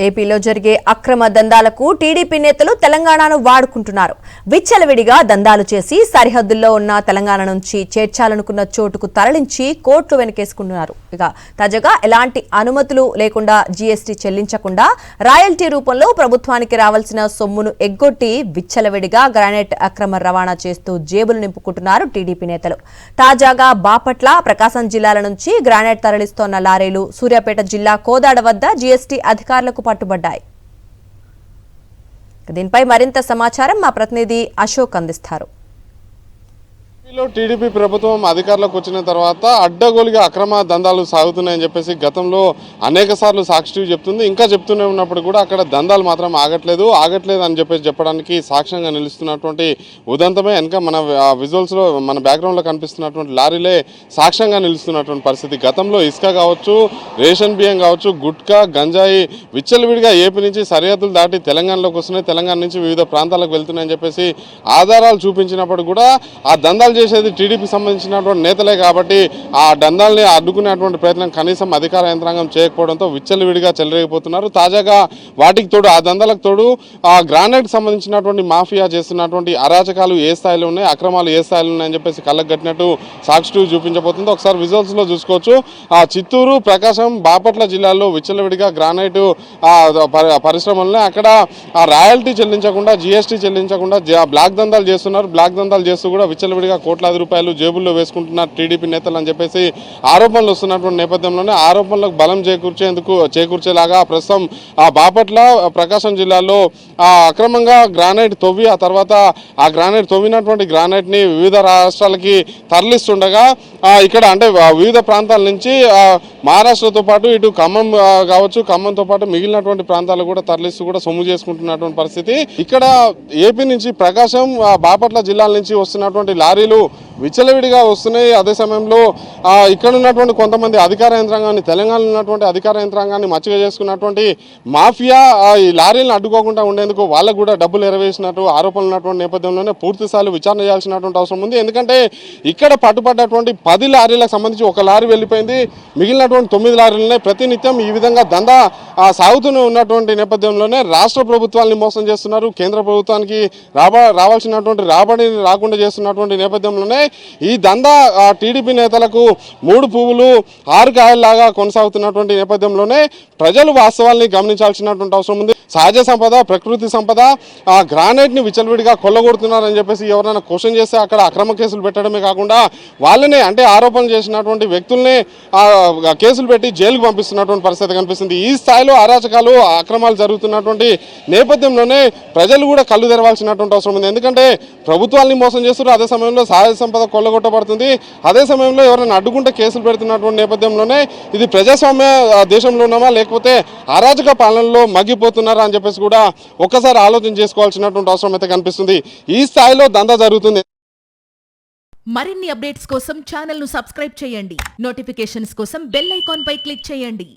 ఏపీలో జరిగే అక్రమ దందాలకు టీడీపీ నేతలు తెలంగాణను వాడుకుంటున్నారు. విచ్చలవిడిగా దందాలు చేసి సరిహద్దుల్లో ఉన్న తెలంగాణ నుంచి చేర్చాలనుకున్న చోటుకు తరలించి కోర్టు వెనకేసుకుంటున్నారు. ఇక తాజాగా ఎలాంటి అనుమతులు లేకుండా జీఎస్టీ చెల్లించకుండా రాయల్టీ రూపంలో ప్రభుత్వానికి రావాల్సిన సొమ్మును ఎగ్గొట్టి విచ్చలవిడిగా గ్రానైట్ అక్రమ రవాణా చేస్తూ జేబులు నింపుకుంటున్నారు టీడీపీ నేతలు. తాజాగా బాపట్ల, ప్రకాశం జిల్లాల నుంచి గ్రానైట్ తరలిస్తోన్న లారీలు సూర్యాపేట జిల్లా కోదాడ వద్ద జీఎస్టీ అధికారులకు పట్టుబడ్డాయి. దీనిపై మరింత సమాచారం మా ప్రతినిధి అశోక్ అందిస్తారు. టీడీపీ ప్రభుత్వం అధికారంలోకి వచ్చిన తర్వాత అడ్డగోలుగా అక్రమ దందాలు సాగుతున్నాయని చెప్పేసి గతంలో అనేక సార్లు సాక్షి టీవీ చెప్తుంది. ఇంకా చెప్తూనే ఉన్నప్పుడు కూడా అక్కడ దందాలు మాత్రం ఆగట్లేదు అని చెప్పేసి చెప్పడానికి సాక్ష్యంగా నిలుస్తున్నటువంటి ఉదంతమే వెనక మన విజువల్స్లో మన బ్యాక్గ్రౌండ్లో కనిపిస్తున్నటువంటి లారీలే సాక్ష్యంగా నిలుస్తున్నటువంటి పరిస్థితి. గతంలో ఇసుక కావచ్చు, రేషన్ బియ్యం కావచ్చు, గుట్కా, గంజాయి విచ్చలవిడిగా ఏపీ నుంచి సరిహద్దులు దాటి తెలంగాణలోకి వస్తున్నాయి, తెలంగాణ నుంచి వివిధ ప్రాంతాలకు వెళ్తున్నాయని చెప్పేసి ఆధారాలు చూపించినప్పుడు కూడా ఆ దందాలు చేసేది టీడీపీ సంబంధించినటువంటి నేతలే కాబట్టి ఆ దందాల్ని అడ్డుకునేటువంటి ప్రయత్నం కనీసం అధికార యంత్రాంగం చేయకపోవడంతో విచ్చలవిడిగా చెలరేగిపోతున్నారు. తాజాగా వాటికి తోడు ఆ దందాలకు తోడు ఆ గ్రానైట్ సంబంధించినటువంటి మాఫియా చేస్తున్నటువంటి అరాచకాలు ఏ స్థాయిలో ఉన్నాయి, అక్రమాలు ఏ స్థాయిలో ఉన్నాయని చెప్పేసి కళ్ళకు కట్టినట్టు సాక్షి టీవీ చూపించబోతుంది. ఒకసారి విజువల్స్ లో చూసుకోవచ్చు. ఆ చిత్తూరు, ప్రకాశం, బాపట్ల జిల్లాల్లో విచ్చలవిడిగా గ్రానైట్ పరిశ్రమలనే అక్కడ ఆ రాయల్టీ చెల్లించకుండా, జీఎస్టీ చెల్లించకుండా బ్లాక్ దందాలు చేస్తున్నారు. బ్లాక్ దందాలు చేస్తూ కూడా విచ్చలవిడిగా కోట్లాది రూపాయలు జేబుల్లో వేసుకుంటున్నారు టీడీపీ నేతలు అని చెప్పేసి ఆరోపణలు వస్తున్నటువంటి నేపథ్యంలోనే ఆరోపణలకు బలం చేకూర్చేలాగా ప్రస్తుతం ఆ బాపట్ల, ప్రకాశం జిల్లాలో అక్రమంగా గ్రానైట్ తవ్వి ఆ తర్వాత ఆ గ్రానైట్ తవ్వినటువంటి గ్రానైట్ని వివిధ రాష్ట్రాలకి తరలిస్తుండగా ఇక్కడ అంటే వివిధ ప్రాంతాల నుంచి మహారాష్ట్రతో పాటు ఇటు ఖమ్మం కావచ్చు, ఖమ్మంతో పాటు మిగిలినటువంటి ప్రాంతాలు కూడా తరలిస్తూ కూడా సొమ్ము చేసుకుంటున్నటువంటి పరిస్థితి. ఇక్కడ ఏపీ నుంచి ప్రకాశం, బాపట్ల జిల్లాల నుంచి వస్తున్నటువంటి లారీలు విచ్చలవిడిగా వస్తున్నాయి. అదే సమయంలో ఇక్కడ ఉన్నటువంటి కొంతమంది అధికార యంత్రాంగాన్ని, తెలంగాణలో ఉన్నటువంటి అధికార యంత్రాంగాన్ని మచ్చిక చేసుకున్నటువంటి మాఫియా ఈ లారీలను అడ్డుకోకుండా ఉండేందుకు వాళ్ళకు కూడా డబ్బులు ఎరవేసినట్టు ఆరోపణలు ఉన్నటువంటి నేపథ్యంలోనే పూర్తిస్థాయిలో విచారణ చేయాల్సినటువంటి అవసరం ఉంది. ఎందుకంటే ఇక్కడ పట్టుబడ్డటువంటి 10 లారీలకు సంబంధించి ఒక లారీ వెళ్ళిపోయింది, మిగిలినటువంటి 9 లారీలనే ప్రతినిత్యం ఈ విధంగా దందా సాగుతూనే ఉన్నటువంటి నేపథ్యంలోనే రాష్ట్ర ప్రభుత్వాన్ని మోసం చేస్తున్నారు. కేంద్ర ప్రభుత్వానికి రావాల్సినటువంటి రాబడిని రాకుండా చేస్తున్నటువంటి నేపథ్యంలోనే ఈ దందా టీడీపీ నేతలకు 3 పువ్వులు 6 కాయల్లాగా కొనసాగుతున్నటువంటి నేపథ్యంలోనే ప్రజలు వాస్తవాల్ని గమనించాల్సినటువంటి అవసరం ఉంది. సహజ సంపద, ప్రకృతి సంపద ఆ గ్రానైట్ని విచ్చలవిడిగా కొల్లగొడుతున్నారని చెప్పేసి ఎవరైనా క్వశ్చన్ చేస్తే అక్కడ అక్రమ కేసులు పెట్టడమే కాకుండా వాళ్ళనే అంటే ఆరోపణలు చేసినటువంటి వ్యక్తుల్ని కేసులు పెట్టి జైలుకు పంపిస్తున్నటువంటి పరిస్థితి కనిపిస్తుంది. ఈ స్థాయిలో అరాచకాలు, అక్రమాలు జరుగుతున్నటువంటి నేపథ్యంలోనే ప్రజలు కూడా కళ్ళు తెరవాల్సినటువంటి అవసరం ఉంది. ఎందుకంటే ప్రభుత్వాల్ని మోసం చేస్తున్నారు, అదే సమయంలో సహజ సంపద కొల్లగొట్టబడుతుంది, అదే సమయంలో ఎవరైనా అడ్డుకుంటే కేసులు పెడుతున్నటువంటి నేపథ్యంలోనే ఇది ప్రజాస్వామ్య దేశంలో ఉన్నామా లేకపోతే అరాచక పాలనలో మగ్గిపోతున్నారా అని చెప్పేసి కూడా ఒక్కసారి ఆలోచన చేసుకోవాల్సినటువంటి అవసరం అయితే కనిపిస్తుంది. ఈ స్థాయిలో దందా జరుగుతుంది. మరిన్ని అప్డేట్స్ కోసం ఛానల్ ను సబ్స్క్రైబ్ చేయండి. నోటిఫికేషన్స్ కోసం బెల్ ఐకాన్ పై క్లిక్ చేయండి.